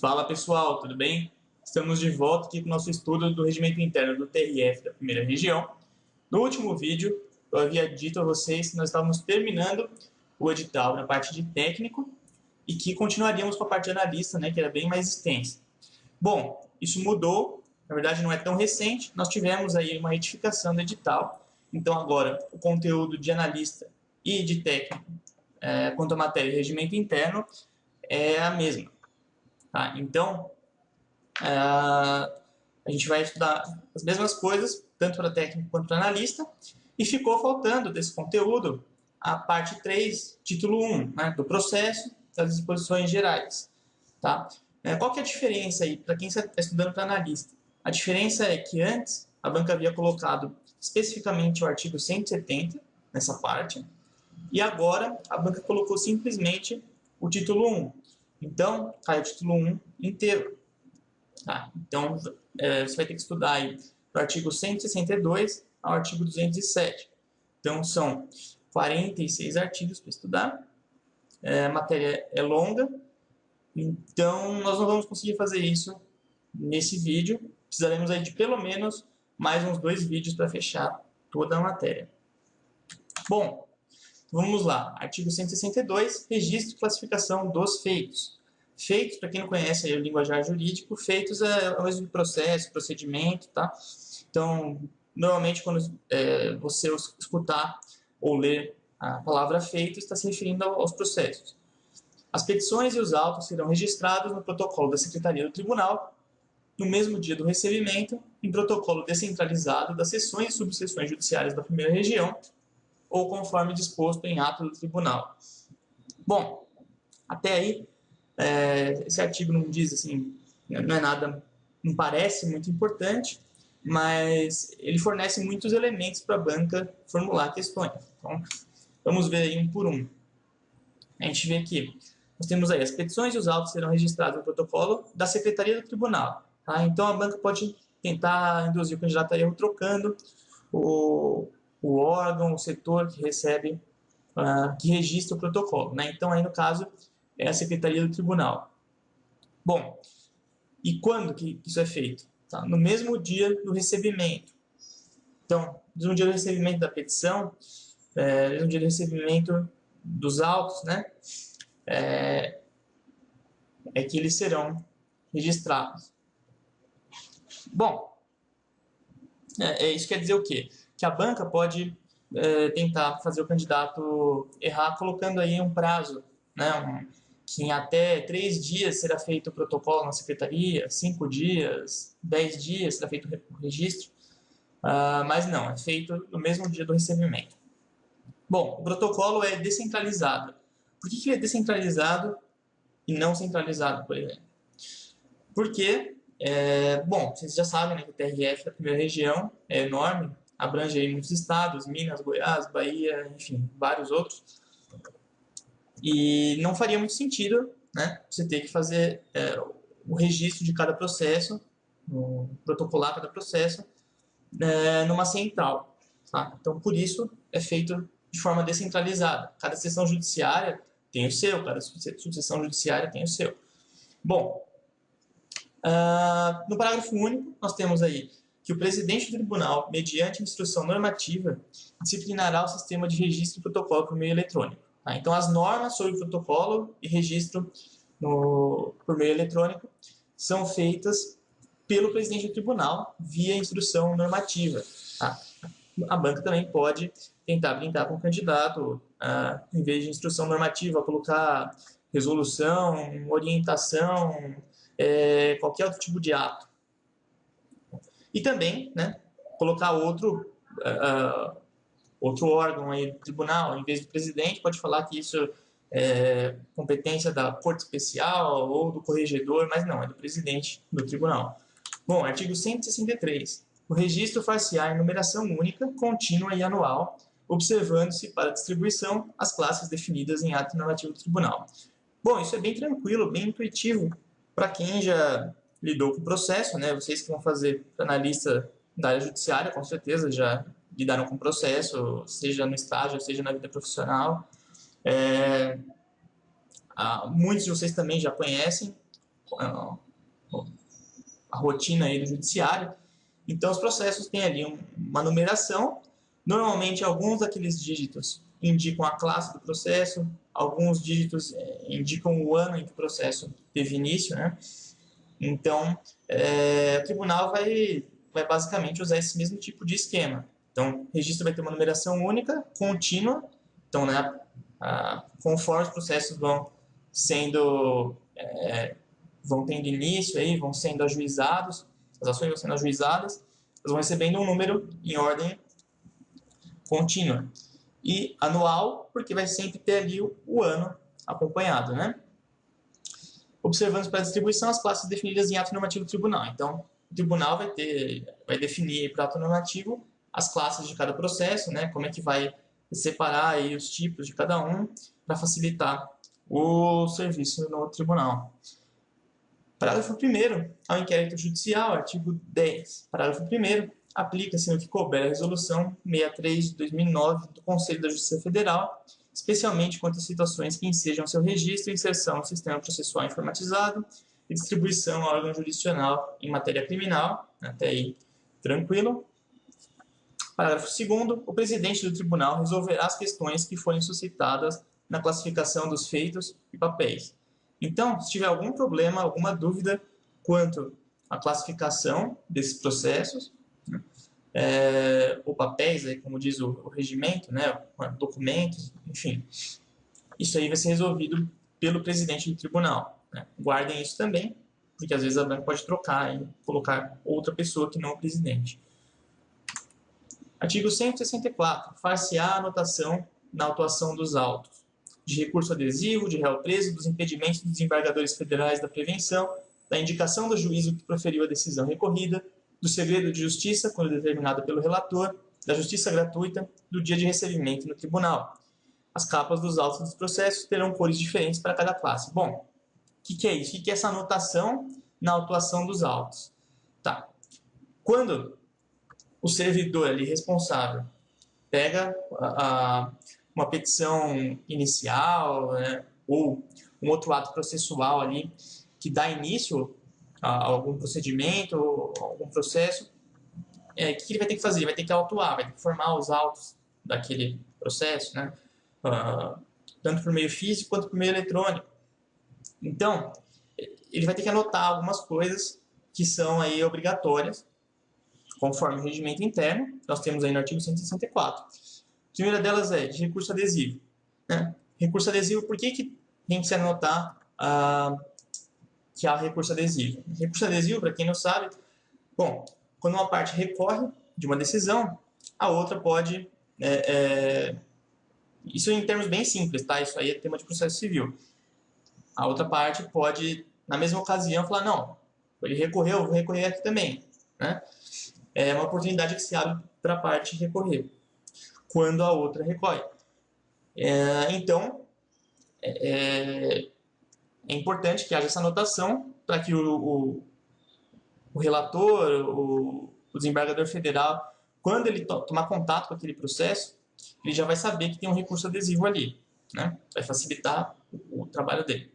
Fala pessoal, tudo bem? Estamos de volta aqui com o nosso estudo do regimento interno do TRF da primeira região. No último vídeo, eu havia dito a vocês que nós estávamos terminando o edital na parte de técnico e que continuaríamos com a parte de analista, né, que era bem mais extensa. Bom, isso mudou, na verdade não é tão recente, nós tivemos aí uma retificação do edital, então agora o conteúdo de analista e de técnico quanto à matéria de regimento interno é a mesma. Tá? Então, a gente vai estudar as mesmas coisas, tanto para técnico quanto para analista, e ficou faltando desse conteúdo a parte 3, título 1, né, do processo das disposições gerais. Tá? Qual que é a diferença aí para quem está estudando para analista? A diferença é que antes a banca havia colocado especificamente o artigo 170 nessa parte, e agora a banca colocou simplesmente o título 1. Então, cai o título 1 inteiro. Tá? Então, você vai ter que estudar aí do artigo 162 ao artigo 207. Então, são 46 artigos para estudar. A matéria é longa, então nós não vamos conseguir fazer isso nesse vídeo. Precisaremos aí de pelo menos mais uns 2 vídeos para fechar toda a matéria. Bom, vamos lá. Artigo 162, registro e classificação dos feitos. Feitos, para quem não conhece aí o linguajar jurídico, feitos é o mesmo processo, procedimento, tá? Então, normalmente quando você escutar ou ler a palavra feito, está se referindo aos processos. As petições e os autos serão registrados no protocolo da Secretaria do Tribunal, no mesmo dia do recebimento, em protocolo descentralizado das seções e subseções judiciárias da primeira região, ou conforme disposto em ato do tribunal. Bom, até aí, esse artigo não diz assim, não é nada, não parece muito importante, mas ele fornece muitos elementos para a banca formular questões. Então, vamos ver aí um por um. A gente vê aqui, nós temos aí, as petições e os autos serão registrados no protocolo da Secretaria do Tribunal. Tá? Então, a banca pode tentar induzir o candidato a erro trocando o órgão, o setor que recebe, que registra o protocolo. Né? Então, aí no caso, é a Secretaria do Tribunal. Bom, e quando que isso é feito? Tá? No mesmo dia do recebimento. Então, no dia do recebimento da petição, no dia do recebimento dos autos, né? Que eles serão registrados. Bom, isso quer dizer o quê? Que a banca pode tentar fazer o candidato errar colocando aí um prazo, né, que em até 3 dias será feito o protocolo na secretaria, 5 dias, 10 dias será feito o registro, mas não, é feito no mesmo dia do recebimento. Bom, o protocolo é descentralizado. Por que ele é descentralizado e não centralizado, por exemplo? Porque, bom, vocês já sabem, né, que o TRF da primeira região é enorme, abrange aí muitos estados, Minas, Goiás, Bahia, enfim, vários outros. E não faria muito sentido, né, você ter que fazer o registro de cada processo, protocolar cada processo, numa central. Tá? Então, por isso, é feito de forma descentralizada. Cada seção judiciária tem o seu, cada subseção judiciária tem o seu. Bom, no parágrafo único, nós temos aí que o presidente do tribunal, mediante instrução normativa, disciplinará o sistema de registro e protocolo por meio eletrônico. Tá? Então, as normas sobre protocolo e registro por meio eletrônico são feitas pelo presidente do tribunal via instrução normativa. Tá? A banca também pode tentar brincar com o candidato, em vez de instrução normativa, colocar resolução, orientação, qualquer outro tipo de ato. E também, né, colocar outro órgão aí do tribunal, em vez do presidente, pode falar que isso é competência da corte especial ou do corregedor, mas não, é do presidente do tribunal. Bom, artigo 163. O registro far-se-á em numeração única, contínua e anual, observando-se para distribuição as classes definidas em ato normativo do tribunal. Bom, isso é bem tranquilo, bem intuitivo para quem já lidou com o processo, né? Vocês que vão fazer analista da área judiciária, com certeza já lidaram com o processo, seja no estágio, seja na vida profissional. Muitos de vocês também já conhecem a rotina aí do judiciário. Então, os processos têm ali uma numeração. Normalmente, alguns daqueles dígitos indicam a classe do processo, alguns dígitos indicam o ano em que o processo teve início, né? Então, o tribunal vai basicamente usar esse mesmo tipo de esquema. Então, o registro vai ter uma numeração única, contínua. Então, né, conforme os processos vão tendo início, aí, vão sendo ajuizados, as ações vão sendo ajuizadas, elas vão recebendo um número em ordem contínua. E anual, porque vai sempre ter ali o ano acompanhado, né? Observando para a distribuição as classes definidas em ato normativo do tribunal. Então, o tribunal vai definir para ato normativo as classes de cada processo, né? Como é que vai separar aí os tipos de cada um para facilitar o serviço no tribunal. Parágrafo 1º, ao inquérito judicial, artigo 10. Parágrafo 1º, aplica-se no que couber a Resolução 63 de 2009 do Conselho da Justiça Federal, especialmente quanto às situações que ensejam seu registro e inserção no sistema processual informatizado e distribuição ao órgão jurisdicional em matéria criminal. Até aí, tranquilo. Parágrafo 2º, o presidente do tribunal resolverá as questões que forem suscitadas na classificação dos feitos e papéis. Então, se tiver algum problema, alguma dúvida quanto à classificação desses processos, ou papéis, aí, como diz o regimento, né, documentos, enfim, isso aí vai ser resolvido pelo presidente do tribunal. Né? Guardem isso também, porque às vezes a banca pode trocar e colocar outra pessoa que não o presidente. Artigo 164. Far-se-á anotação na autuação dos autos de recurso adesivo, de réu preso, dos impedimentos dos desembargadores federais da prevenção, da indicação do juízo que proferiu a decisão recorrida, do segredo de justiça, quando determinado pelo relator, da justiça gratuita, do dia de recebimento no tribunal. As capas dos autos dos processos terão cores diferentes para cada classe. Bom, o que é isso? O que é essa anotação na autuação dos autos? Tá. Quando o servidor ali responsável pega uma petição inicial, né, ou um outro ato processual ali que dá início a algum procedimento, algum processo, o que ele vai ter que fazer? Ele vai ter que autuar, vai ter que formar os autos daquele processo, né? Tanto por meio físico quanto por meio eletrônico. Então, ele vai ter que anotar algumas coisas que são aí obrigatórias, conforme o regimento interno. Nós temos aí no artigo 164. A primeira delas é de recurso adesivo. Né? Recurso adesivo, por que tem que se anotar que há recurso adesivo? Recurso adesivo, para quem não sabe, bom, quando uma parte recorre de uma decisão, a outra pode... isso em termos bem simples, tá? Isso aí é tema de processo civil. A outra parte pode, na mesma ocasião, falar, não, ele recorreu, eu vou recorrer aqui também. Né? É uma oportunidade que se abre para a parte recorrer, quando a outra recorre. Então, é importante que haja essa anotação para que o relator, o desembargador federal, quando ele tomar contato com aquele processo, ele já vai saber que tem um recurso adesivo ali. Né? Vai facilitar o trabalho dele.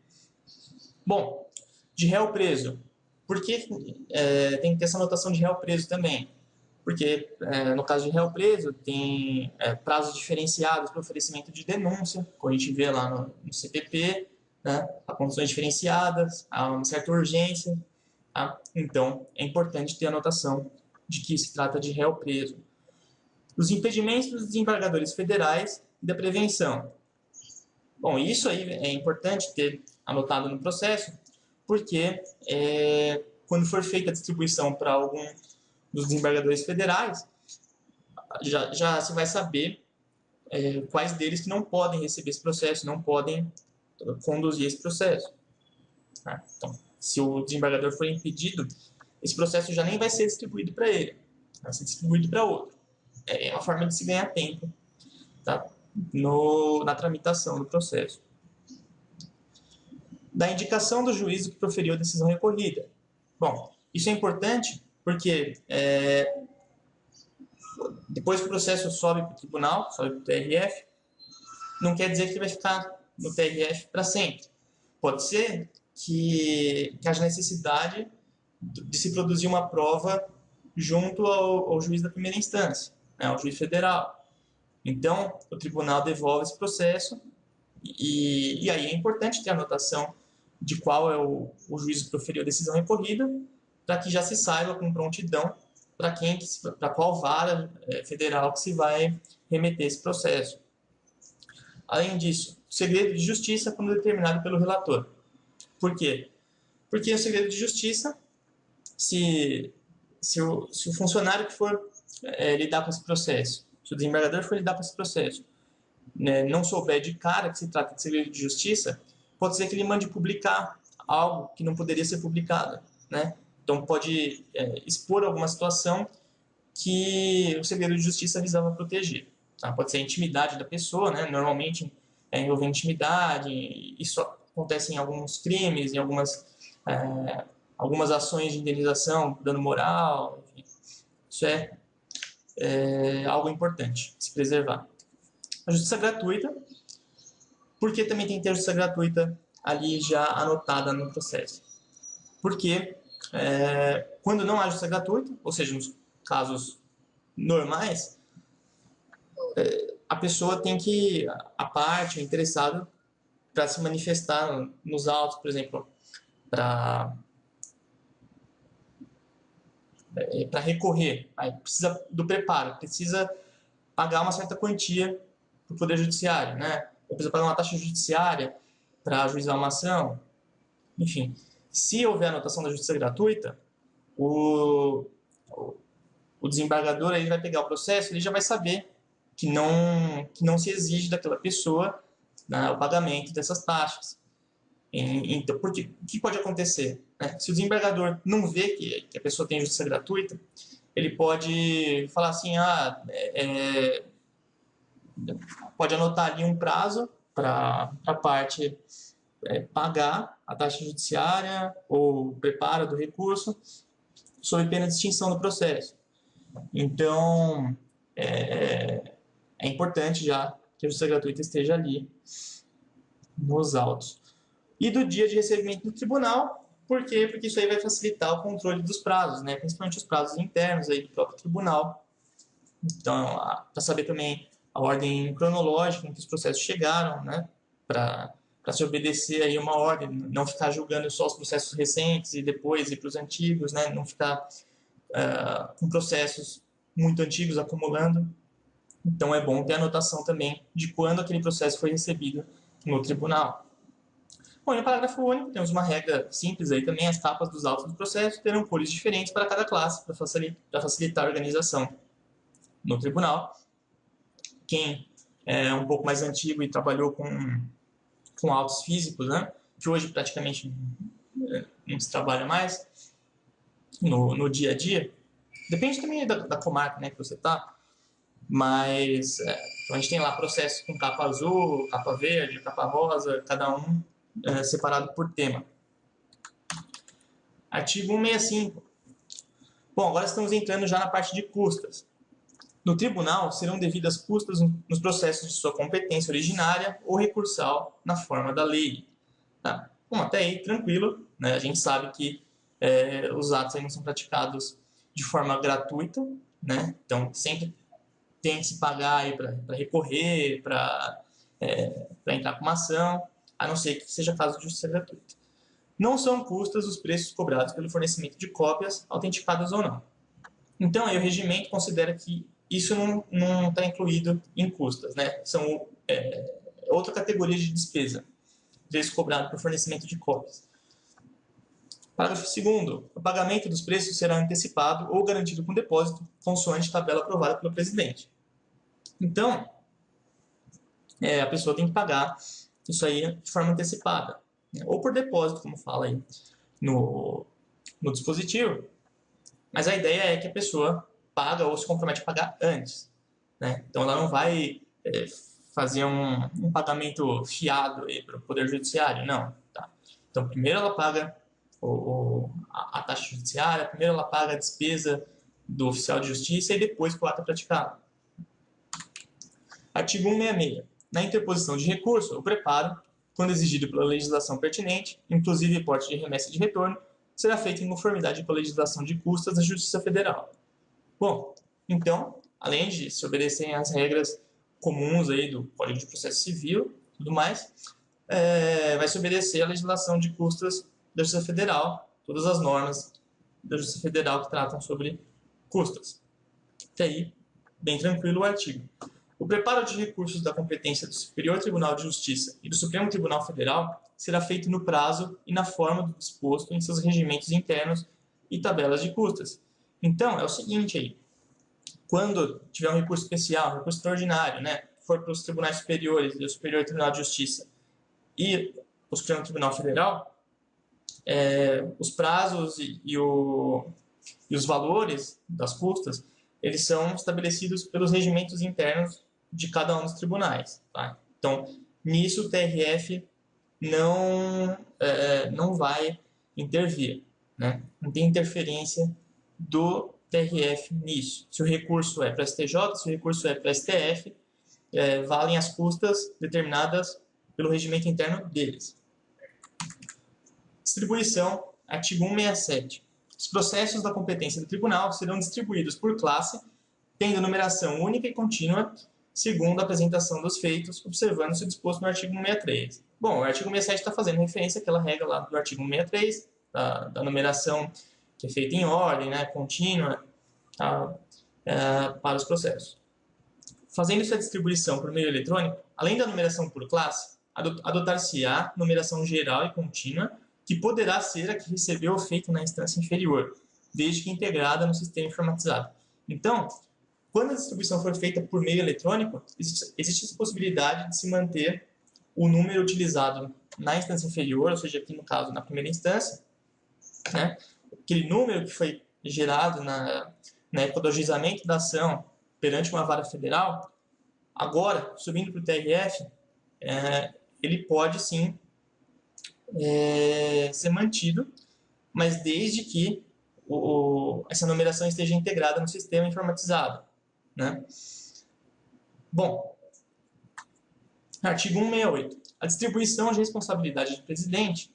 Bom, de réu preso. Por que tem que ter essa anotação de réu preso também? Porque, no caso de réu preso, tem prazos diferenciados para oferecimento de denúncia, como a gente vê lá no CPP, né? Há condições diferenciadas, há uma certa urgência. Tá? Então, é importante ter a anotação de que se trata de réu preso. Os impedimentos dos desembargadores federais e da prevenção. Bom, isso aí é importante ter anotado no processo, porque quando for feita a distribuição para algum dos desembargadores federais, já se vai saber quais deles que não podem receber esse processo, não podem conduzir esse processo. Tá? Então, se o desembargador for impedido, esse processo já nem vai ser distribuído para ele, vai ser distribuído para outro. É uma forma de se ganhar tempo, tá? Na tramitação do processo. Da indicação do juízo que proferiu a decisão recorrida. Bom, isso é importante porque depois que o processo sobe para o tribunal, sobe para o TRF, não quer dizer que ele vai ficar no TRF para sempre. Pode ser que haja necessidade de se produzir uma prova junto ao juiz da primeira instância, né, ao juiz federal. Então, o tribunal devolve esse processo e aí é importante ter a anotação de qual é o juiz que proferiu a decisão recorrida, para que já se saiba com prontidão para qual vara federal que se vai remeter esse processo. Além disso, o segredo de justiça quando determinado pelo relator. Por quê? Porque o segredo de justiça, se o funcionário que for lidar com esse processo, se o desembargador for lidar com esse processo, né, não souber de cara que se trata de segredo de justiça, pode ser que ele mande publicar algo que não poderia ser publicado, né? Então pode expor alguma situação que o segredo de justiça visava proteger. Tá? Pode ser a intimidade da pessoa, né? Normalmente envolve intimidade, isso acontece em alguns crimes, em algumas ações de indenização, dano moral, enfim. Isso é algo importante, se preservar. A justiça gratuita, porque também tem que ter a justiça gratuita ali já anotada no processo. Porque quando não há justiça gratuita, ou seja, nos casos normais, a pessoa tem que, a parte, o interessado, para se manifestar nos autos, por exemplo, para recorrer, aí precisa do preparo, precisa pagar uma certa quantia para o Poder Judiciário, né? Ou precisa pagar uma taxa judiciária para ajuizar uma ação. Enfim, se houver anotação da justiça gratuita, o desembargador ele vai pegar o processo, ele já vai saber que não se exige daquela pessoa, né, o pagamento dessas taxas. Então, o que pode acontecer? Né? Se o desembargador não vê que a pessoa tem justiça gratuita, ele pode falar assim, pode anotar ali um prazo para a parte pagar a taxa judiciária ou preparo do recurso, sob pena de extinção do processo. Então, é importante já que a justiça gratuita esteja ali nos autos. E do dia de recebimento do tribunal, por quê? Porque isso aí vai facilitar o controle dos prazos, né? Principalmente os prazos internos aí do próprio tribunal. Então, para saber também a ordem cronológica em que os processos chegaram, né? Para se obedecer aí uma ordem, não ficar julgando só os processos recentes e depois ir para os antigos, né? Não ficar com processos muito antigos acumulando. Então é bom ter anotação também de quando aquele processo foi recebido no tribunal. Bom, no parágrafo único temos uma regra simples aí também, as capas dos autos do processo terão cores diferentes para cada classe, para facilitar a organização no tribunal. Quem é um pouco mais antigo e trabalhou com autos físicos, né, que hoje praticamente não se trabalha mais no dia a dia, depende também da comarca, né, que você está, mas então a gente tem lá processos com capa azul, capa verde, capa rosa, cada um separado por tema. Artigo 165. Bom, agora estamos entrando já na parte de custas. No tribunal, serão devidas custas nos processos de sua competência originária ou recursal na forma da lei. Tá? Bom, até aí, tranquilo. Né? A gente sabe que os atos aí não são praticados de forma gratuita, né? Então, sempre tem que se pagar para recorrer, para entrar com uma ação, a não ser que seja caso de justiça gratuita. Não são custas os preços cobrados pelo fornecimento de cópias, autenticadas ou não. Então, aí o regimento considera que isso não está incluído em custas, né? São outra categoria de despesa, preço cobrado por fornecimento de cópias. Parágrafo 2º. O pagamento dos preços será antecipado ou garantido com depósito, consoante tabela aprovada pelo presidente. Então, a pessoa tem que pagar isso aí de forma antecipada, né? Ou por depósito, como fala aí no dispositivo. Mas a ideia é que a pessoa paga ou se compromete a pagar antes, né? Então, ela não vai fazer um pagamento fiado para o Poder Judiciário, não. Tá? Então, primeiro ela paga a taxa judiciária, primeiro ela paga a despesa do oficial de justiça e depois que o ato é praticado. Artigo 166. Na interposição de recurso, o preparo quando exigido pela legislação pertinente, inclusive hipótese de remessa de retorno, será feito em conformidade com a legislação de custas da Justiça Federal. Bom, então, além de se obedecerem às regras comuns aí do Código de Processo Civil e tudo mais, vai se obedecer à legislação de custas da Justiça Federal, todas as normas da Justiça Federal que tratam sobre custas. Até aí, bem tranquilo o artigo. O preparo de recursos da competência do Superior Tribunal de Justiça e do Supremo Tribunal Federal será feito no prazo e na forma do disposto em seus regimentos internos e tabelas de custas. Então, é o seguinte aí, quando tiver um recurso especial, um recurso extraordinário, né, for para os tribunais superiores e o Superior Tribunal de Justiça e o Supremo Tribunal Federal, os prazos e os valores das custas, eles são estabelecidos pelos regimentos internos de cada um dos tribunais. Tá? Então, nisso o TRF não vai intervir. Né? Não tem interferência do TRF nisso. Se o recurso é para STJ, se o recurso é para STF, valem as custas determinadas pelo regimento interno deles. Distribuição, artigo 167. Os processos da competência do tribunal serão distribuídos por classe, tendo numeração única e contínua, segundo a apresentação dos feitos, observando-se o disposto no artigo 163. Bom, o artigo 167 está fazendo referência àquela regra lá do artigo 163, da numeração que é feita em ordem, né, contínua, para os processos. Fazendo-se a distribuição por meio eletrônico, além da numeração por classe, adotar-se-á numeração geral e contínua, que poderá ser a que recebeu o feito na instância inferior, desde que integrada no sistema informatizado. Então, quando a distribuição for feita por meio eletrônico, existe a possibilidade de se manter o número utilizado na instância inferior, ou seja, aqui no caso, na primeira instância, né? Aquele número que foi gerado na época do ajuizamento da ação perante uma vara federal, agora, subindo para o TRF, ele pode sim ser mantido, mas desde que essa numeração esteja integrada no sistema informatizado. Né? Bom, artigo 168. A distribuição de responsabilidade do presidente.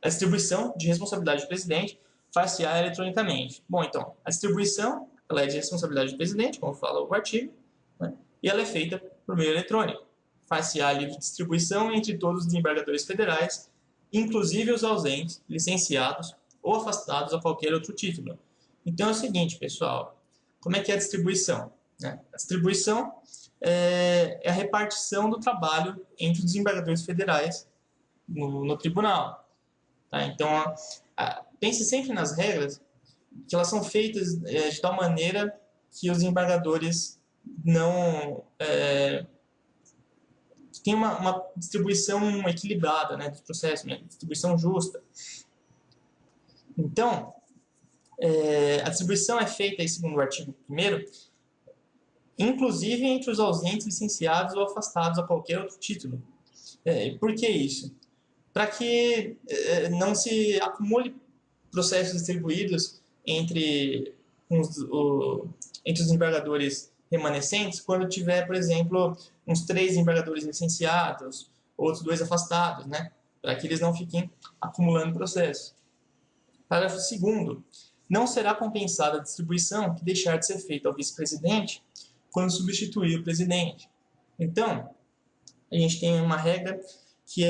A distribuição de responsabilidade do presidente far-se-á eletronicamente. Bom, então, a distribuição ela é de responsabilidade do presidente, como fala o artigo, né? E ela é feita por meio eletrônico. Far-se-á livre distribuição entre todos os desembargadores federais, inclusive os ausentes, licenciados ou afastados a qualquer outro título. Então é o seguinte, pessoal, como é que é a distribuição? Né? A distribuição é a repartição do trabalho entre os desembargadores federais no tribunal. Tá? Então, pense sempre nas regras, que elas são feitas de tal maneira que os desembargadores não tem uma distribuição equilibrada, né, dos processos, uma distribuição justa. Então, a distribuição é feita, aí, segundo o artigo 1º, inclusive entre os ausentes, licenciados ou afastados a qualquer outro título. Por que isso? Para que não se acumule processos distribuídos entre os desembargadores remanescentes, quando tiver, por exemplo, uns 3 desembargadores licenciados, outros 2 afastados, né? Para que eles não fiquem acumulando processo. Parágrafo 2º. Não será compensada a distribuição que deixar de ser feita ao vice-presidente quando substituir o presidente. Então, a gente tem uma regra que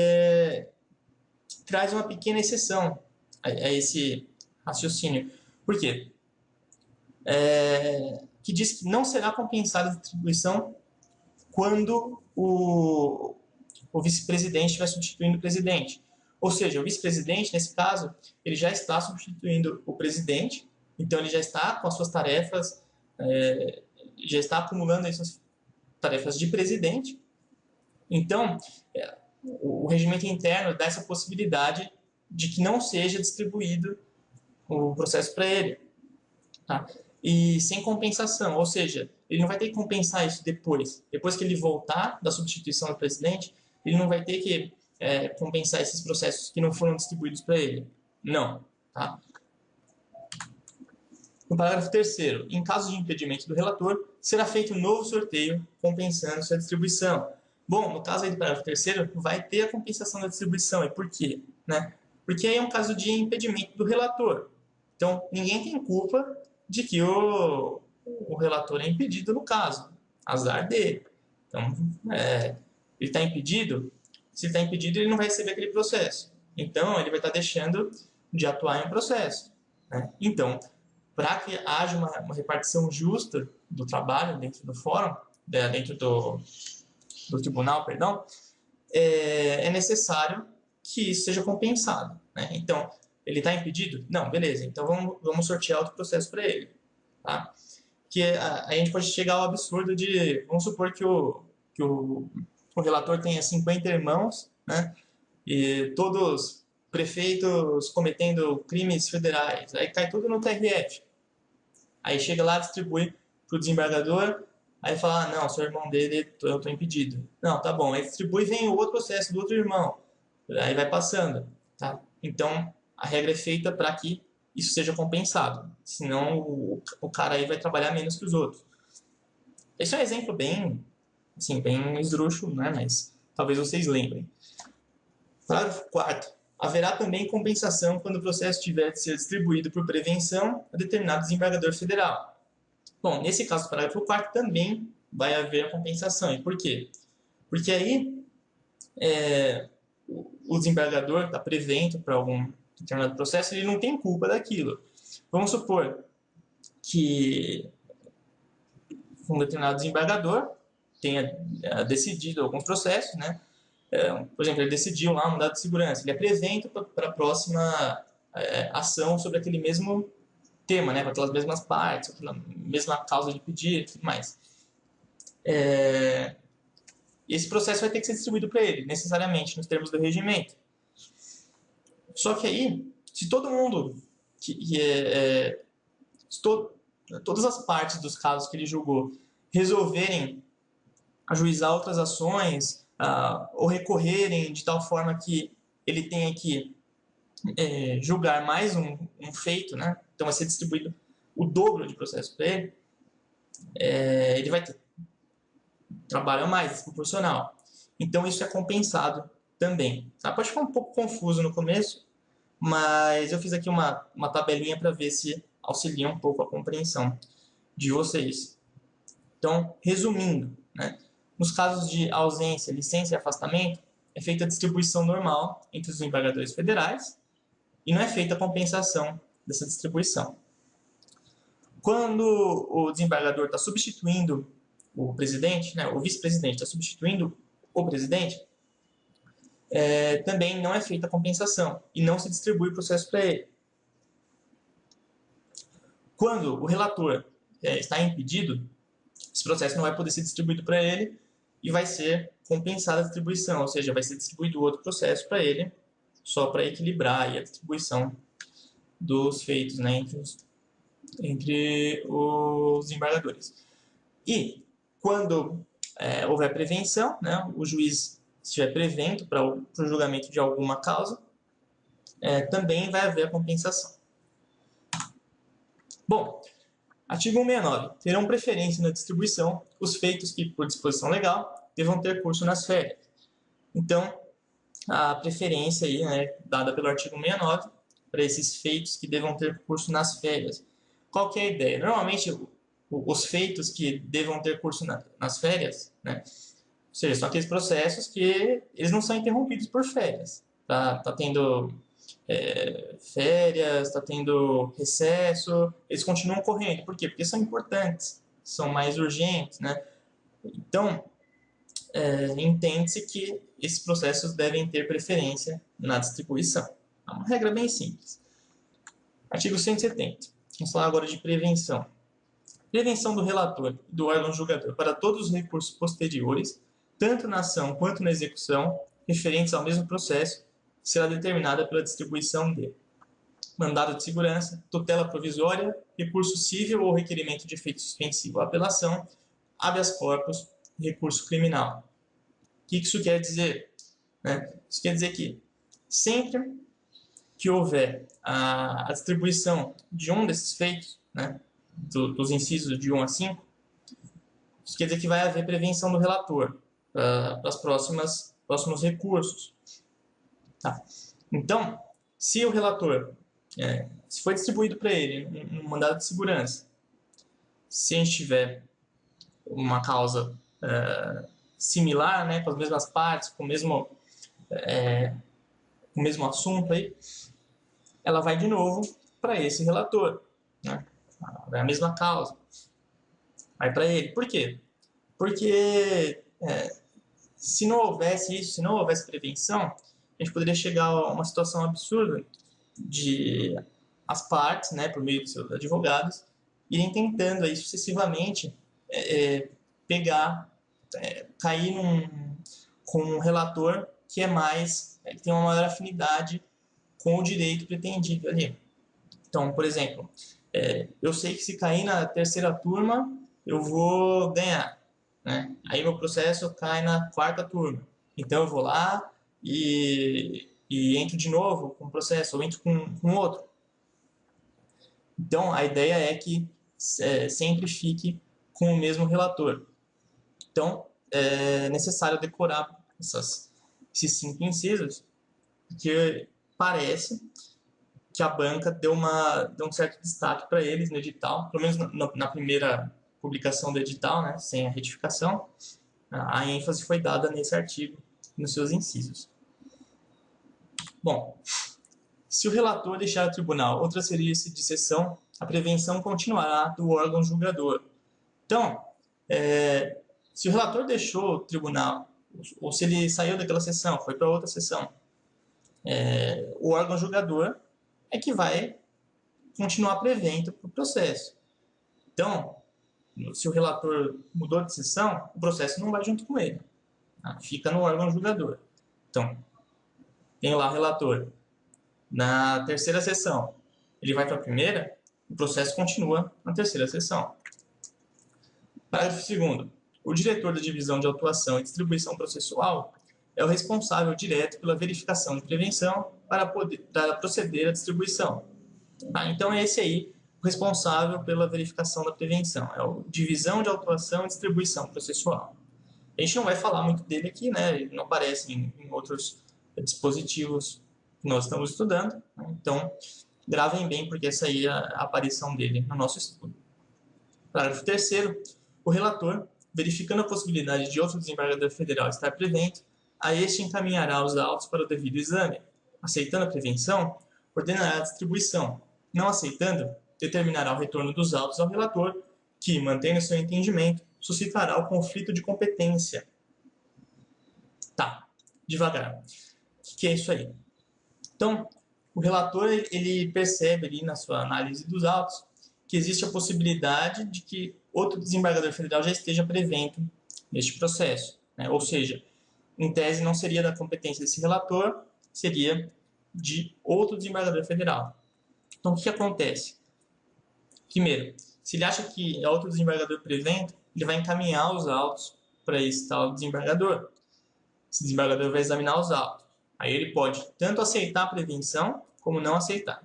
traz uma pequena exceção a esse raciocínio. Por quê? Que diz que não será compensada a distribuição quando o vice-presidente estiver substituindo o presidente. Ou seja, o vice-presidente, nesse caso, ele já está substituindo o presidente, então ele já está com as suas tarefas, já está acumulando as suas tarefas de presidente. Então, o regimento interno dá essa possibilidade de que não seja distribuído o processo para ele. Tá? E sem compensação, ou seja, ele não vai ter que compensar isso depois. Depois que ele voltar da substituição do presidente, ele não vai ter que compensar esses processos que não foram distribuídos para ele. Não. Tá? No parágrafo 3º, em caso de impedimento do relator, será feito um novo sorteio compensando sua distribuição. Bom, no caso aí do parágrafo 3º, vai ter a compensação da distribuição. E por quê? Né? Porque aí é um caso de impedimento do relator. Então, ninguém tem culpa de que o relator é impedido no caso. Azar dele. Então, ele está impedido. Se está impedido, ele não vai receber aquele processo. Então, ele vai estar deixando de atuar em um processo. Né? Então, para que haja uma repartição justa do trabalho dentro do fórum, dentro do tribunal, perdão, é necessário que isso seja compensado. Né? Então, ele está impedido? Não, beleza. Então, vamos sortear outro processo para ele. Tá? Que a gente pode chegar ao absurdo de... Vamos supor que o relator tenha 50 irmãos, né? E todos prefeitos cometendo crimes federais. Aí cai tudo no TRF. Aí chega lá, distribui para o desembargador, aí fala, ah, não, seu irmão dele, eu estou impedido. Não, tá bom. Aí distribui e vem o outro processo do outro irmão. Aí vai passando. Tá? Então, a regra é feita para que isso seja compensado. Senão, o cara aí vai trabalhar menos que os outros. Esse é um exemplo bem, assim, bem esdrúxulo, né? Mas talvez vocês lembrem. Parágrafo 4º. Haverá também compensação quando o processo tiver de ser distribuído por prevenção a determinado desembargador federal. Bom, nesse caso do parágrafo 4º também vai haver a compensação. E por quê? Porque aí o desembargador está prevento para algum determinado processo, ele não tem culpa daquilo. Vamos supor que um determinado desembargador tenha decidido alguns processos, né? Por exemplo, ele decidiu lá um mandado de segurança, ele é prevento para a próxima ação sobre aquele mesmo tema, né? Para aquelas mesmas partes, aquela mesma causa de pedido e tudo mais. Esse processo vai ter que ser distribuído para ele, necessariamente, nos termos do regimento. Só que aí, se todo mundo, todas as partes dos casos que ele julgou resolverem ajuizar outras ações ou recorrerem de tal forma que ele tenha que julgar mais um feito, né? Então vai ser distribuído o dobro de processo para ele, ele vai ter trabalho mais, desproporcional. Então isso é compensado também. Tá? Pode ficar um pouco confuso no começo, mas eu fiz aqui uma tabelinha para ver se auxilia um pouco a compreensão de vocês. Então, resumindo, né? Nos casos de ausência, licença e afastamento, é feita a distribuição normal entre os embargadores federais e não é feita a compensação dessa distribuição. Quando o desembargador está substituindo o presidente, né, o vice-presidente está substituindo o presidente, também não é feita a compensação e não se distribui o processo para ele. Quando o relator está impedido, esse processo não vai poder ser distribuído para ele e vai ser compensada a distribuição, ou seja, vai ser distribuído outro processo para ele, só para equilibrar a distribuição dos feitos, né, entre os embargadores. E quando houver prevenção, né, o juiz estiver prevento para o julgamento de alguma causa, também vai haver a compensação. Bom, artigo 169. Terão preferência na distribuição os feitos que, por disposição legal, devam ter curso nas férias. Então, a preferência aí, né, dada pelo artigo 169 para esses feitos que devam ter curso nas férias. Qual que é a ideia? Normalmente, os feitos que devam ter curso nas férias, né, ou seja, são aqueles processos que eles não são interrompidos por férias. Tá tendo férias, está tendo recesso, eles continuam correndo. Por quê? Porque são importantes, são mais urgentes, né? Então, entende-se que esses processos devem ter preferência na distribuição. É uma regra bem simples. Artigo 170. Vamos falar agora de prevenção. Prevenção do relator e do órgão julgador para todos os recursos posteriores, tanto na ação quanto na execução, referentes ao mesmo processo, será determinada pela distribuição de mandado de segurança, tutela provisória, recurso cível ou requerimento de efeito suspensivo à apelação, habeas corpus, recurso criminal. O que isso quer dizer? Isso quer dizer que sempre que houver a distribuição de um desses feitos, né, dos incisos de 1 a 5, isso quer dizer que vai haver prevenção do relator, para os próximos recursos. Tá? Então, se o relator, se foi distribuído para ele um mandado de segurança, se a gente tiver uma causa similar, né, com as mesmas partes, com o mesmo assunto aí, ela vai de novo para esse relator, né? É a mesma causa, vai para ele. Por quê? Porque se não houvesse isso, se não houvesse prevenção, a gente poderia chegar a uma situação absurda de as partes, né, por meio dos seus advogados, irem tentando aí sucessivamente cair com um relator que que tem uma maior afinidade com o direito pretendido ali. Então, por exemplo, eu sei que se cair na terceira turma, eu vou ganhar, né? Aí meu processo cai na quarta turma. Então eu vou lá e entro de novo com o processo, ou entro com outro. Então a ideia é que sempre fique com o mesmo relator. Então é necessário decorar esses 5 incisos, porque parece que a banca deu um certo destaque para eles no edital, pelo menos na primeira publicação do edital, né, sem a retificação, a ênfase foi dada nesse artigo, nos seus incisos. Bom, se o relator deixar o tribunal ou transferir-se de sessão, a prevenção continuará do órgão julgador. Então, se o relator deixou o tribunal, ou se ele saiu daquela sessão, foi para outra sessão, o órgão julgador é que vai continuar prevento para o processo. Então, se o relator mudou de sessão, o processo não vai junto com ele. Fica no órgão julgador. Então, tem lá o relator. Na terceira sessão, ele vai para a primeira, o processo continua na terceira sessão. Parágrafo 2º. O diretor da divisão de autuação e distribuição processual é o responsável direto pela verificação de prevenção para proceder à distribuição. Então, é esse aí o responsável pela verificação da prevenção. É a divisão de autuação e distribuição processual. A gente não vai falar muito dele aqui, né? Ele não aparece em outros dispositivos que nós estamos estudando. Né? Então, gravem bem, porque essa aí é a aparição dele no nosso estudo. Parágrafo 3º. O relator, verificando a possibilidade de outro desembargador federal estar prevento, a este encaminhará os autos para o devido exame. Aceitando a prevenção, ordenará a distribuição. Não aceitando, determinará o retorno dos autos ao relator, que, mantendo seu entendimento, suscitará o conflito de competência. Tá, devagar. O que é isso aí? Então, o relator ele percebe ali na sua análise dos autos que existe a possibilidade de que outro desembargador federal já esteja prevento neste processo, né? Ou seja, em tese não seria da competência desse relator, seria de outro desembargador federal. Então, o que acontece? Primeiro, se ele acha que é outro desembargador prevento, ele vai encaminhar os autos para esse tal desembargador. Esse desembargador vai examinar os autos. Aí ele pode tanto aceitar a prevenção, como não aceitar.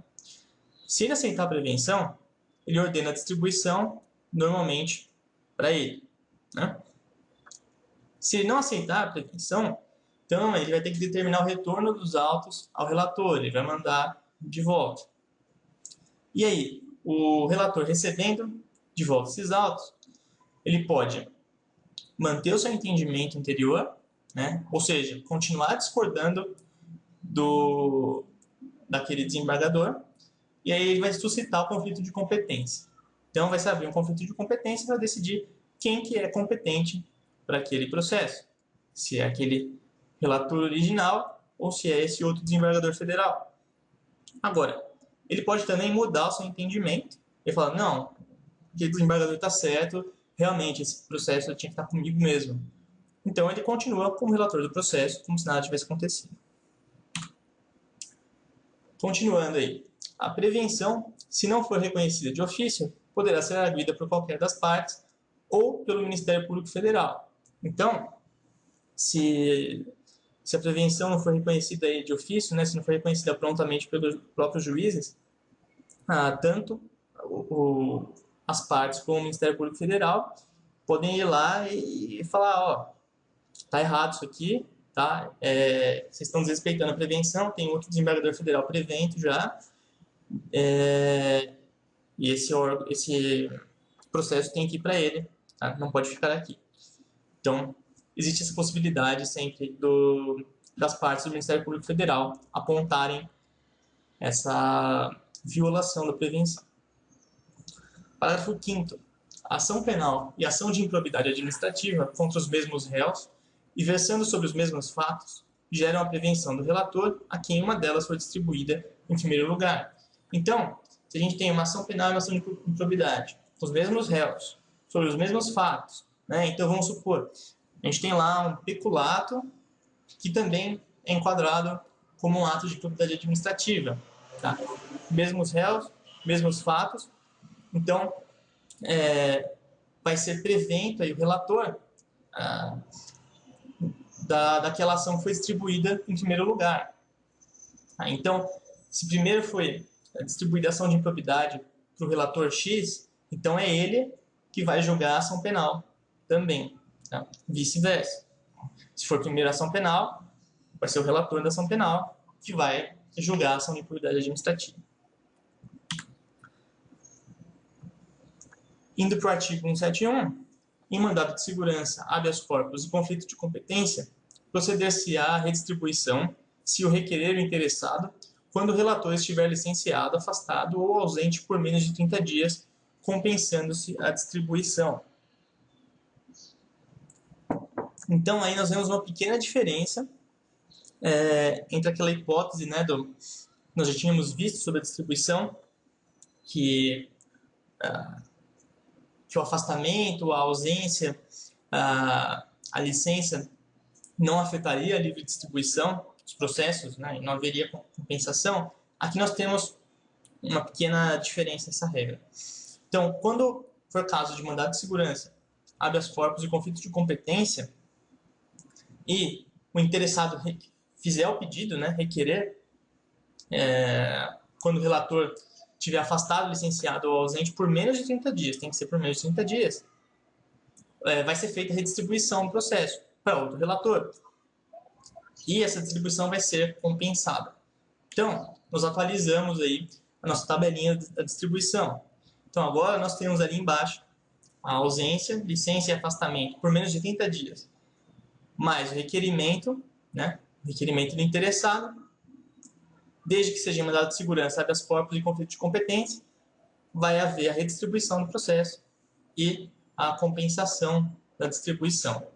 Se ele aceitar a prevenção, ele ordena a distribuição, normalmente, para ele. Né? Se ele não aceitar a prevenção, então ele vai ter que determinar o retorno dos autos ao relator, ele vai mandar de volta. E aí, o relator recebendo de volta esses autos, ele pode manter o seu entendimento anterior, né? Ou seja, continuar discordando daquele desembargador, e aí ele vai suscitar o conflito de competência. Então vai se abrir um conflito de competência para decidir quem que é competente para aquele processo. Se é aquele relator original ou se é esse outro desembargador federal. Agora, ele pode também mudar o seu entendimento e falar, não, aquele desembargador está certo, realmente esse processo tinha que estar comigo mesmo. Então ele continua como relator do processo, como se nada tivesse acontecido. Continuando aí. A prevenção, se não for reconhecida de ofício, poderá ser arguida por qualquer das partes ou pelo Ministério Público Federal. Então, se a prevenção não for reconhecida aí de ofício, né, se não for reconhecida prontamente pelos próprios juízes, tanto as partes como o Ministério Público Federal podem ir lá e falar, tá errado isso aqui, tá? Vocês estão desrespeitando a prevenção, tem outro desembargador federal prevento já, e esse processo tem que ir para ele, tá? Não pode ficar aqui. Então, existe essa possibilidade sempre das partes do Ministério Público Federal apontarem essa violação da prevenção. Parágrafo 5º. Ação penal e ação de improbidade administrativa contra os mesmos réus e versando sobre os mesmos fatos geram a prevenção do relator a quem uma delas for distribuída em primeiro lugar. Então, se a gente tem uma ação penal e uma ação de improbidade com os mesmos réus, sobre os mesmos fatos, né? Então vamos supor, a gente tem lá um peculato que também é enquadrado como um ato de improbidade administrativa. Tá? Mesmos réus, mesmos fatos, então vai ser prevento aí o relator daquela ação que foi distribuída em primeiro lugar. Tá? Então, se primeiro foi distribuída a ação de improbidade para o relator X, então é ele que vai julgar a ação penal também, tá? Vice-versa. Se for primeiro a ação penal, vai ser o relator da ação penal que vai julgar a ação de improbidade administrativa. Indo para o artigo 171, em mandado de segurança, habeas corpus e conflito de competência, proceder-se-á à redistribuição, se o requerer o interessado, quando o relator estiver licenciado, afastado ou ausente por menos de 30 dias, compensando-se a distribuição. Então, aí nós vemos uma pequena diferença entre aquela hipótese, né, nós já tínhamos visto sobre a distribuição, que o afastamento, a ausência, a licença não afetaria a livre distribuição dos processos, né, e não haveria compensação. Aqui nós temos uma pequena diferença nessa regra. Então, quando for caso de mandado de segurança, habeas corpus e conflito de competência, e o interessado fizer o pedido, né, requerer, quando o relator estiver afastado, licenciado ou ausente por menos de 30 dias, tem que ser por menos de 30 dias, vai ser feita a redistribuição do processo para outro relator. E essa distribuição vai ser compensada. Então, nós atualizamos aí a nossa tabelinha da distribuição. Então, agora nós temos ali embaixo a ausência, licença e afastamento por menos de 30 dias, mais o requerimento, né, o requerimento do interessado, desde que seja mandado de segurança, habeas corpus e conflito de competência, vai haver a redistribuição do processo e a compensação da distribuição.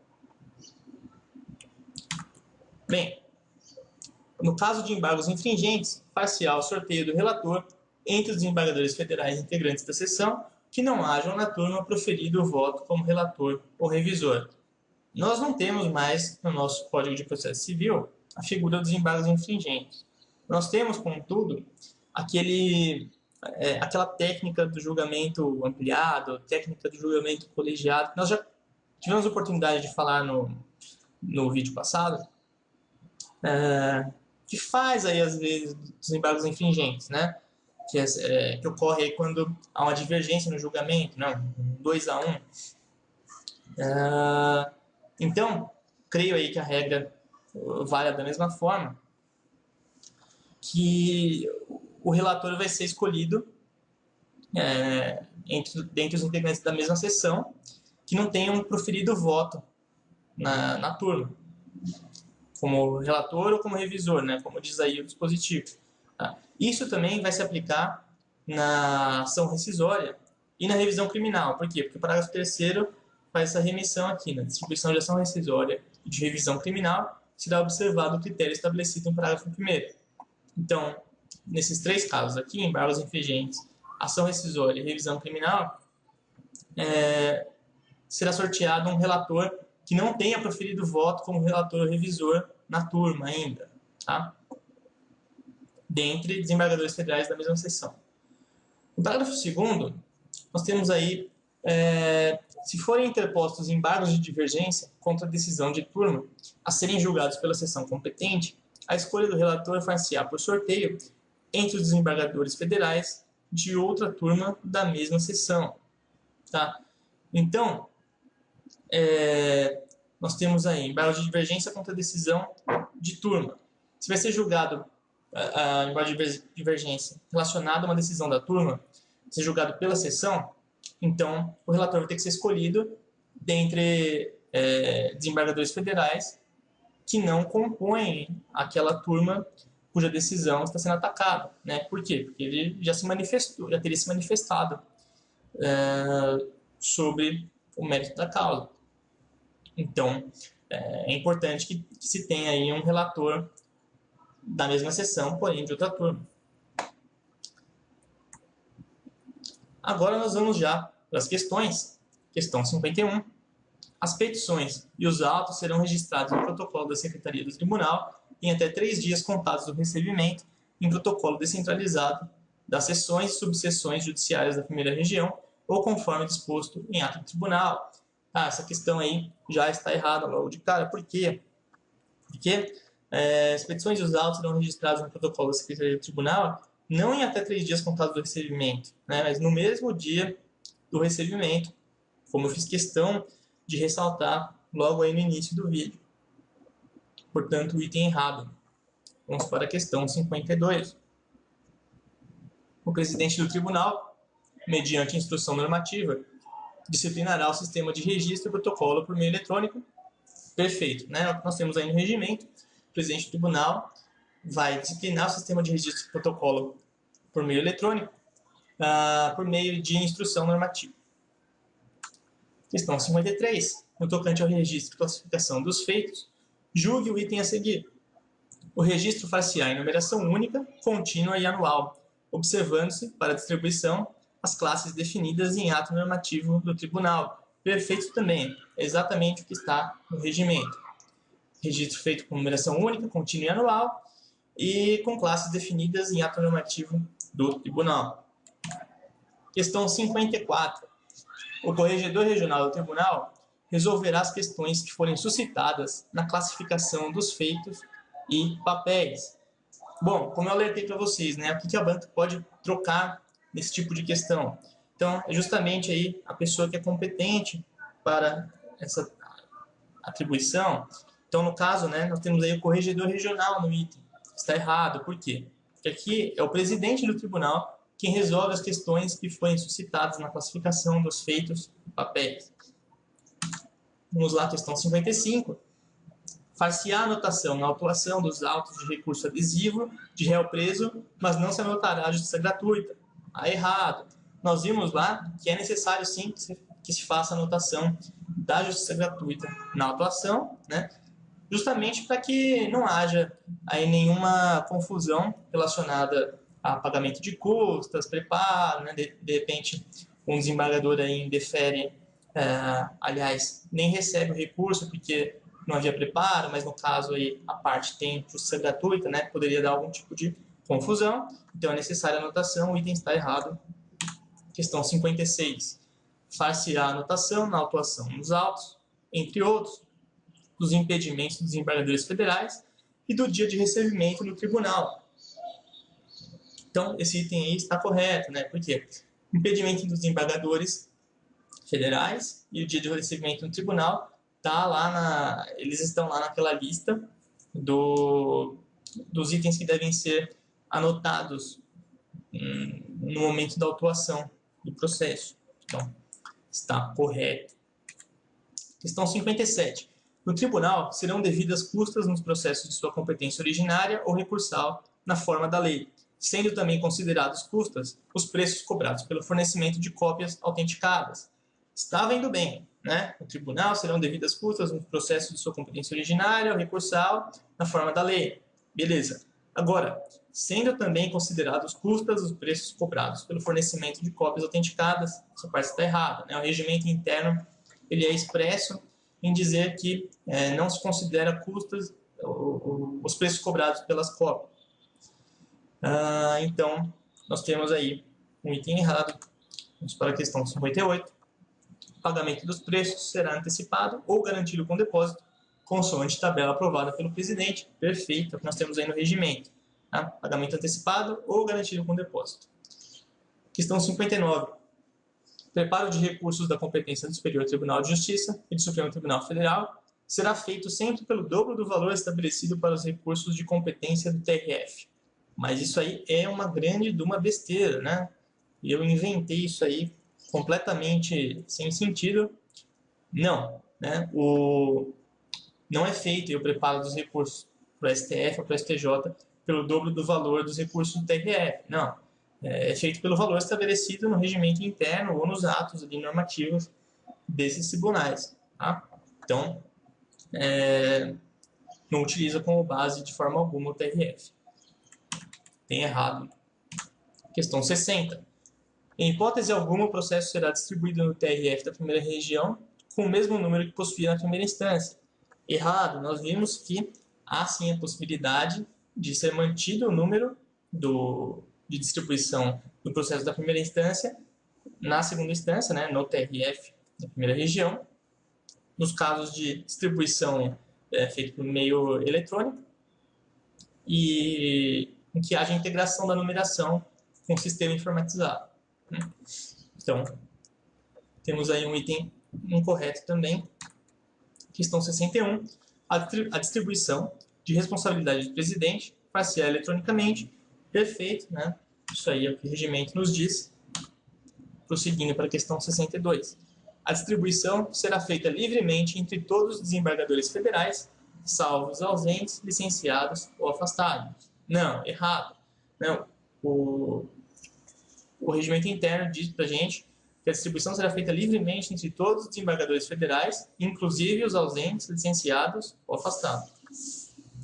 Bem, no caso de embargos infringentes, far-se-á o sorteio do relator entre os desembargadores federais integrantes da sessão que não hajam na turma proferido o voto como relator ou revisor. Nós não temos mais no nosso Código de Processo Civil a figura dos embargos infringentes. Nós temos, contudo, aquela técnica do julgamento ampliado, técnica do julgamento colegiado, que nós já tivemos a oportunidade de falar no vídeo passado, que faz aí, às vezes, dos embargos infringentes, né? Que ocorre aí quando há uma divergência no julgamento, né? Um 2-1. Então, creio aí que a regra vale da mesma forma, que o relator vai ser escolhido dentre os integrantes da mesma sessão que não tenham proferido voto na turma, como relator ou como revisor, né, como diz aí o dispositivo. Tá? Isso também vai se aplicar na ação rescisória e na revisão criminal. Por quê? Porque o parágrafo 3º faz essa remissão aqui, na distribuição de ação rescisória e de revisão criminal, será observado o critério estabelecido no parágrafo 1º. Então, nesses três casos aqui, embargos infringentes, ação rescisória e revisão criminal, será sorteado um relator que não tenha proferido voto como relator ou revisor na turma ainda, tá? Dentre desembargadores federais da mesma sessão. No parágrafo 2º, nós temos aí, se forem interpostos embargos de divergência contra a decisão de turma a serem julgados pela sessão competente, a escolha do relator far-se-á por sorteio entre os desembargadores federais de outra turma da mesma sessão. Tá? Então, nós temos aí embargo de divergência contra decisão de turma. Se vai ser julgado embargo de divergência relacionado a uma decisão da turma, ser julgado pela sessão, então o relator vai ter que ser escolhido dentre desembargadores federais que não compõem aquela turma cuja decisão está sendo atacada, né? Por quê? Porque ele já teria se manifestado sobre o mérito da causa. Então, é importante que se tenha aí um relator da mesma sessão, porém de outra turma. Agora nós vamos já para as questões. Questão 51. As petições e os autos serão registrados no protocolo da Secretaria do Tribunal em até 3 dias contados do recebimento, em protocolo descentralizado das seções e subseções judiciárias da primeira região, ou conforme disposto em ato do tribunal. Essa questão aí já está errada logo de cara. Por quê? Porque as petições e os autos serão registrados no protocolo da Secretaria do Tribunal não em até 3 dias contados do recebimento, né, mas no mesmo dia do recebimento, como eu fiz questão de ressaltar logo aí no início do vídeo. Portanto, o item errado. Vamos para a questão 52. O presidente do tribunal, mediante instrução normativa, disciplinará o sistema de registro e protocolo por meio eletrônico. Perfeito, né? Nós temos aí no regimento, o presidente do tribunal vai disciplinar o sistema de registro e protocolo por meio eletrônico, por meio de instrução normativa. Questão 53. No tocante ao registro e classificação dos feitos, julgue o item a seguir. O registro far-se-á em numeração única, contínua e anual, observando-se, para a distribuição, as classes definidas em ato normativo do tribunal. Perfeito também, é exatamente o que está no regimento. Registro feito com numeração única, contínua e anual, e com classes definidas em ato normativo do tribunal. Questão 54. O corregedor regional do tribunal resolverá as questões que forem suscitadas na classificação dos feitos e papéis. Bom, como eu alertei para vocês, né, o que a banca pode trocar nesse tipo de questão? Então, é justamente aí a pessoa que é competente para essa atribuição. Então, no caso, né, nós temos aí o corregedor regional no item. Está errado, por quê? Porque aqui é o presidente do tribunal quem resolve as questões que forem suscitadas na classificação dos feitos e papéis. Vamos lá, questão 55. Far-se-á anotação na autuação dos autos de recurso adesivo de réu preso, mas não se anotará a justiça gratuita. Errado. Nós vimos lá que é necessário sim que se faça a anotação da justiça gratuita na autuação, né? Justamente para que não haja aí nenhuma confusão relacionada a pagamento de custas, preparo, né? De repente um desembargador aí indefere, aliás, nem recebe o recurso porque não havia preparo, mas no caso aí a parte tem justiça gratuita, né? Poderia dar algum tipo de confusão, então é necessária a anotação, o item está errado. Questão 56. Far-se-á a anotação na autuação nos autos, entre outros, dos impedimentos dos desembargadores federais e do dia de recebimento no tribunal. Então, esse item aí está correto, né? Por quê? Impedimento dos desembargadores federais e o dia de recebimento no tribunal tá lá eles estão lá naquela lista dos itens que devem ser anotados no momento da autuação do processo. Então, está correto. Questão 57. No tribunal, serão devidas custas nos processos de sua competência originária ou recursal na forma da lei, sendo também considerados custas os preços cobrados pelo fornecimento de cópias autenticadas. Está vendo bem, né? No tribunal serão devidas custas nos processos de sua competência originária ou recursal na forma da lei. Beleza. Agora, sendo também considerados custas os preços cobrados pelo fornecimento de cópias autenticadas, essa parte está errada, né? O regimento interno ele é expresso em dizer que não se considera custas os preços cobrados pelas cópias. Então, nós temos aí um item errado. Vamos para a questão 58. O pagamento dos preços será antecipado ou garantido com depósito, consoante tabela aprovada pelo presidente. Perfeito, é o que nós temos aí no regimento. Tá? Pagamento antecipado ou garantido com depósito. Questão 59. Preparo de recursos da competência do Superior Tribunal de Justiça e do Supremo Tribunal Federal será feito sempre pelo dobro do valor estabelecido para os recursos de competência do TRF. Mas isso aí é uma grande de uma besteira, né? Eu inventei isso aí completamente sem sentido. Não, né? Não é feito o preparo dos recursos para o STF ou para o STJ pelo dobro do valor dos recursos do TRF. Não. É feito pelo valor estabelecido no regimento interno ou nos atos ali, normativos desses tribunais. Tá? Então, não utiliza como base de forma alguma o TRF. Tem errado. Questão 60. Em hipótese alguma, o processo será distribuído no TRF da primeira região com o mesmo número que possuía na primeira instância. Errado. Nós vimos que há sim a possibilidade de ser mantido o número de distribuição do processo da primeira instância na segunda instância, né, no TRF da primeira região, nos casos de distribuição feita por meio eletrônico e em que haja integração da numeração com o sistema informatizado. Então, temos aí um item incorreto também. Questão 61. A distribuição de responsabilidade do presidente far-se-á eletronicamente. Perfeito, né? Isso aí é o que o regimento nos diz. Prosseguindo para a questão 62. A distribuição será feita livremente entre todos os desembargadores federais, salvo os ausentes, licenciados ou afastados. Não, errado. Não. O regimento interno diz para a gente que a distribuição será feita livremente entre todos os desembargadores federais, inclusive os ausentes, licenciados ou afastados.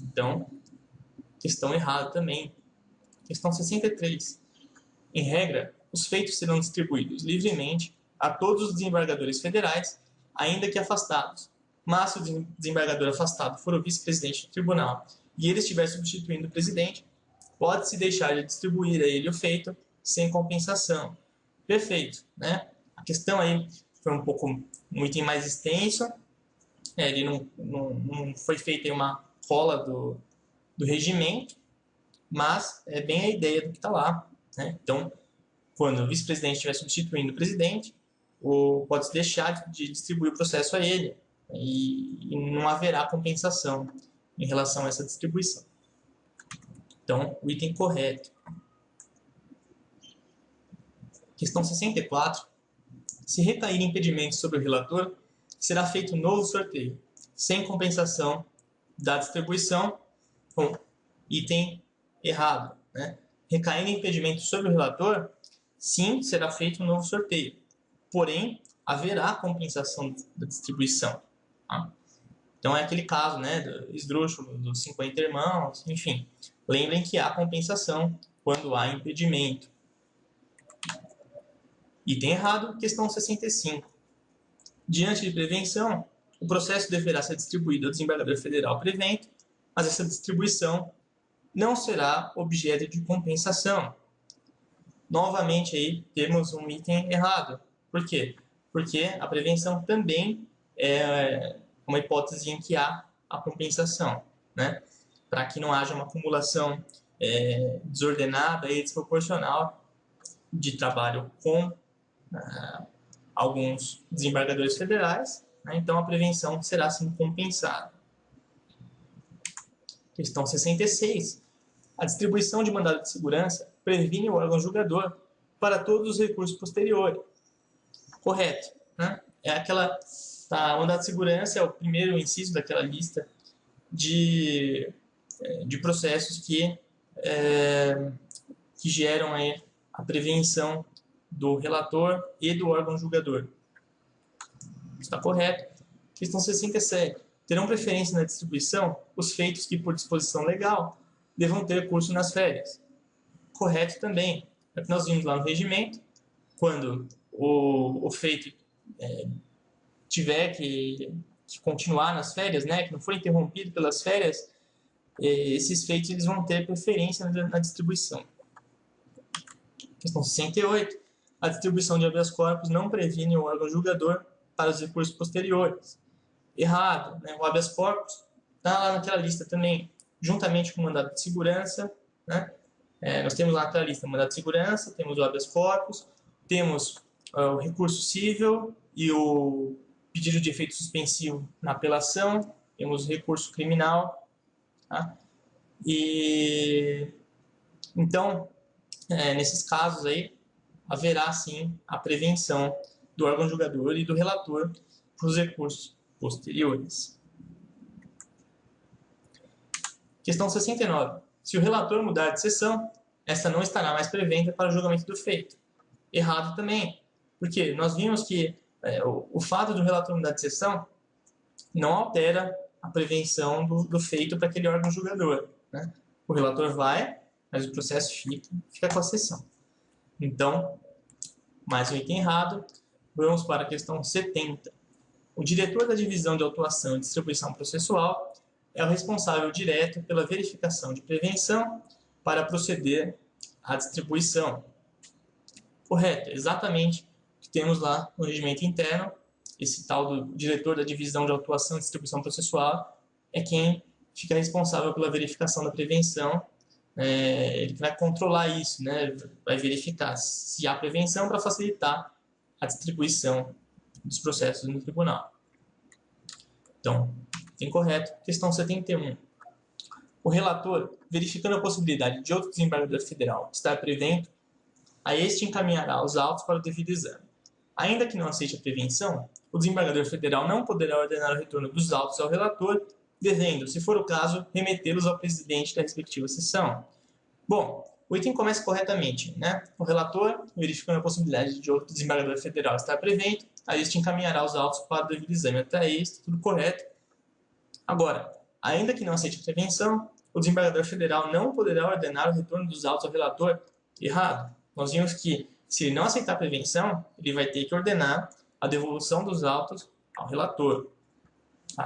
Então, questão errada também. Questão 63. Em regra, os feitos serão distribuídos livremente a todos os desembargadores federais, ainda que afastados. Mas se o desembargador afastado for o vice-presidente do tribunal e ele estiver substituindo o presidente, pode-se deixar de distribuir a ele o feito sem compensação. Perfeito, né? A questão aí foi um item mais extenso. Ele não foi feita uma cola do regimento, mas é bem a ideia do que está lá, né? Então, quando o vice-presidente estiver substituindo o presidente, pode-se deixar de distribuir o processo a ele e não haverá compensação em relação a essa distribuição. Então, o item correto. Questão 64. Se recair impedimento sobre o relator, será feito um novo sorteio, sem compensação da distribuição. Bom, item errado, né? Recaindo impedimento sobre o relator, sim, será feito um novo sorteio. Porém, haverá compensação da distribuição. Tá? Então, é aquele caso, né, do esdrúxulo, dos 50 irmãos, enfim. Lembrem que há compensação quando há impedimento. Item errado, questão 65. Diante de prevenção, o processo deverá ser distribuído ao desembargador federal prevento, mas essa distribuição não será objeto de compensação. Novamente, aí temos um item errado. Por quê? Porque a prevenção também é uma hipótese em que há a compensação, né? Para que não haja uma acumulação desordenada e desproporcional de trabalho com alguns desembargadores federais, né? Então a prevenção será sim compensada. Questão 66. A distribuição de mandado de segurança previne o órgão julgador para todos os recursos posteriores. Correto, né? O mandado de segurança é o primeiro inciso daquela lista de processos que geram aí a prevenção do relator e do órgão julgador. Está correto. Questão 67. Terão preferência na distribuição os feitos que, por disposição legal, devam ter curso nas férias. Correto também. É o que nós vimos lá no regimento. Quando o feito tiver que continuar nas férias, né, que não for interrompido pelas férias, esses feitos eles vão ter preferência na distribuição. Questão 68. A distribuição de habeas corpus não previne o órgão julgador para os recursos posteriores. Errado, né? O habeas corpus está lá naquela lista também, juntamente com o mandado de segurança, né? Nós temos lá naquela lista o mandado de segurança, temos o habeas corpus, temos o recurso cível e o pedido de efeito suspensivo na apelação, temos recurso criminal, tá? E então, nesses casos aí, haverá sim a prevenção do órgão julgador e do relator para os recursos posteriores. Questão 69. Se o relator mudar de sessão, esta não estará mais preventa para o julgamento do feito. Errado também, porque nós vimos que o fato do relator mudar de sessão não altera a prevenção do feito para aquele órgão julgador, né? O relator vai, mas o processo fica com a sessão. Então, mais um item errado. Vamos para a questão 70. O diretor da divisão de autuação e distribuição processual é o responsável direto pela verificação de prevenção para proceder à distribuição. Correto, exatamente o que temos lá no regimento interno. Esse tal do diretor da divisão de autuação e distribuição processual é quem fica responsável pela verificação da prevenção. Ele vai controlar isso, né? Vai verificar se há prevenção para facilitar a distribuição dos processos no tribunal. Então, incorreto. Questão 71. O relator, verificando a possibilidade de outro desembargador federal estar prevento, a este encaminhará os autos para o devido exame. Ainda que não aceite a prevenção, o desembargador federal não poderá ordenar o retorno dos autos ao relator, devendo, se for o caso, remetê-los ao presidente da respectiva sessão. Bom, o item começa corretamente, né? O relator, verificando a possibilidade de outro desembargador federal estar prevento, a este encaminhará os autos para o devido exame. Até aí, tudo correto. Agora, ainda que não aceite a prevenção, o desembargador federal não poderá ordenar o retorno dos autos ao relator. Errado. Nós vimos que, se ele não aceitar a prevenção, ele vai ter que ordenar a devolução dos autos ao relator.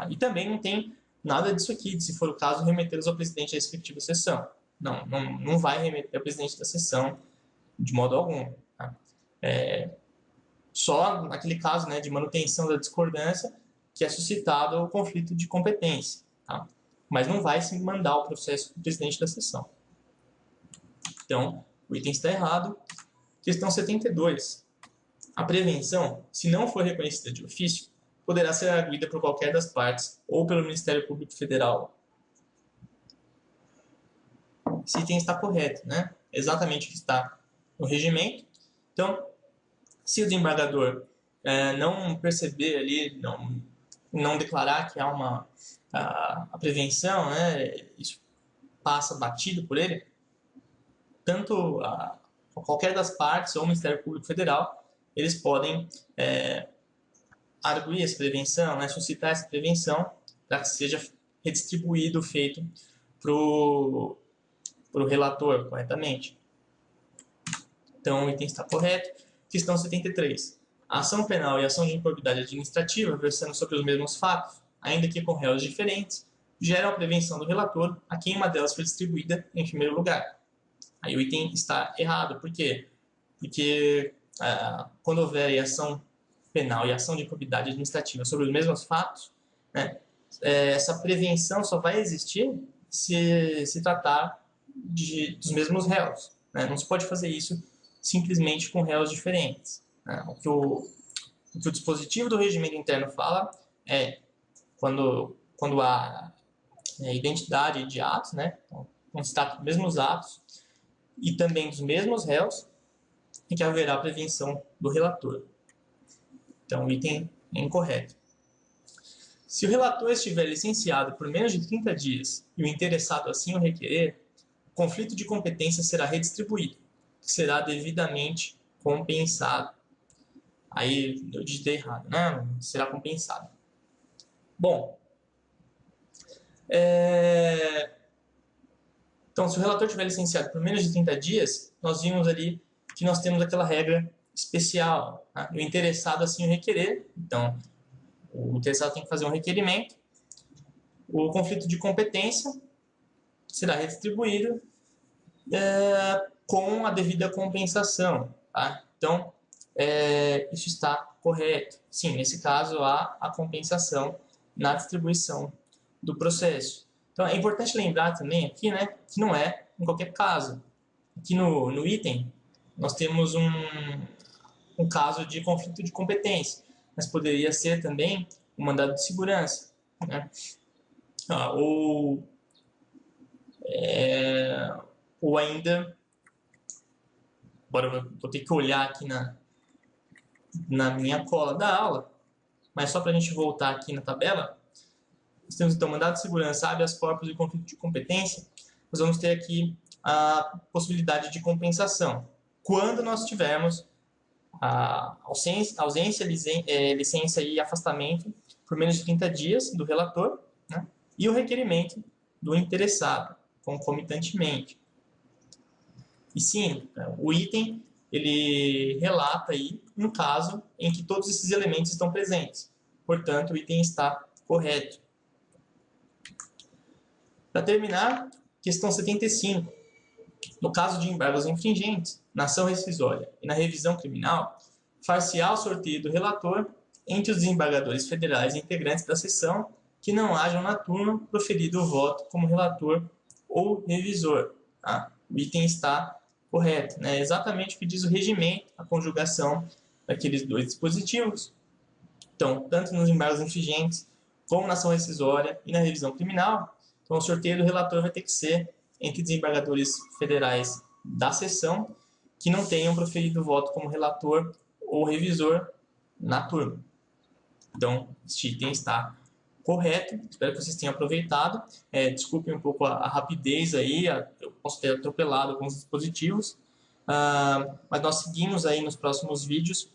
E também não tem nada disso aqui, de, se for o caso, remetê-los ao presidente da respectiva sessão. Não vai remeter ao presidente da sessão de modo algum. Tá? Só naquele caso, né, de manutenção da discordância que é suscitado o conflito de competência. Tá? Mas não vai se mandar o processo para o presidente da sessão. Então, o item está errado. Questão 72. A prevenção, se não for reconhecida de ofício, poderá ser arguida por qualquer das partes ou pelo Ministério Público Federal. Esse item está correto, né? Exatamente o que está no regimento. Então, se o desembargador não perceber ali, não declarar que há a prevenção, né, isso passa batido por ele, tanto qualquer das partes ou o Ministério Público Federal, eles podem arguir essa prevenção, né, suscitar essa prevenção para que seja redistribuído o feito para o relator corretamente. Então, o item está correto. Questão 73. A ação penal e a ação de improbidade administrativa, versando sobre os mesmos fatos, ainda que com réus diferentes, geram a prevenção do relator a quem uma delas foi distribuída em primeiro lugar. Aí o item está errado. Por quê? Porque quando houver ação penal e ação de improbidade administrativa sobre os mesmos fatos, né, essa prevenção só vai existir se tratar dos mesmos réus. Né? Não se pode fazer isso simplesmente com réus diferentes. Né? O que o dispositivo do regimento interno fala é quando há identidade de atos, né? Então, constata os mesmos atos e também dos mesmos réus, e que haverá a prevenção do relator. Então, o item é incorreto. Se o relator estiver licenciado por menos de 30 dias e o interessado assim o requerer, o conflito de competência será redistribuído, que será devidamente compensado. Aí eu digitei errado, né? Será compensado. Bom, então, se o relator estiver licenciado por menos de 30 dias, nós vimos ali que nós temos aquela regra especial. Tá? O interessado assim o requerer. Então, o interessado tem que fazer um requerimento. O conflito de competência será redistribuído com a devida compensação. Tá? Então, isso está correto. Sim, nesse caso, há a compensação na distribuição do processo. Então, é importante lembrar também aqui, né, que não é em qualquer caso. Aqui no item, nós temos um caso de conflito de competência. mas poderia ser também um mandado de segurança, né? Ou ainda, agora eu vou ter que olhar aqui na minha cola da aula, mas só para a gente voltar aqui na tabela, nós temos então mandado de segurança, habeas corpus e conflito de competência. Nós vamos ter aqui a possibilidade de compensação. Quando nós tivermos a ausência, licença e afastamento por menos de 30 dias do relator, né? E o requerimento do interessado, concomitantemente. E sim, o item ele relata aí um caso em que todos esses elementos estão presentes. Portanto, o item está correto. Para terminar, questão 75. No caso de embargos infringentes, na ação rescisória e na revisão criminal, far-se-á o sorteio do relator entre os desembargadores federais e integrantes da sessão que não hajam na turma proferido o voto como relator ou revisor. Tá? O item está correto, né? Exatamente o que diz o regimento, a conjugação daqueles dois dispositivos. Então, tanto nos embargos infringentes, como na ação rescisória e na revisão criminal, então o sorteio do relator vai ter que ser entre desembargadores federais da sessão que não tenham proferido voto como relator ou revisor na turma. Então, este item está correto. Espero que vocês tenham aproveitado. Desculpem um pouco a rapidez aí, eu posso ter atropelado alguns dispositivos, mas nós seguimos aí nos próximos vídeos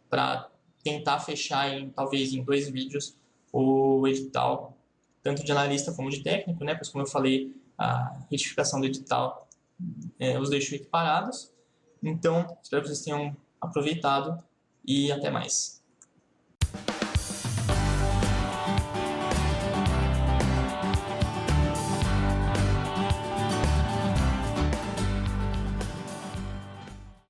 para tentar fechar talvez em 2 vídeos o edital, tanto de analista como de técnico, né? Pois como eu falei, a retificação do edital os deixou equiparados. Então, espero que vocês tenham aproveitado e até mais.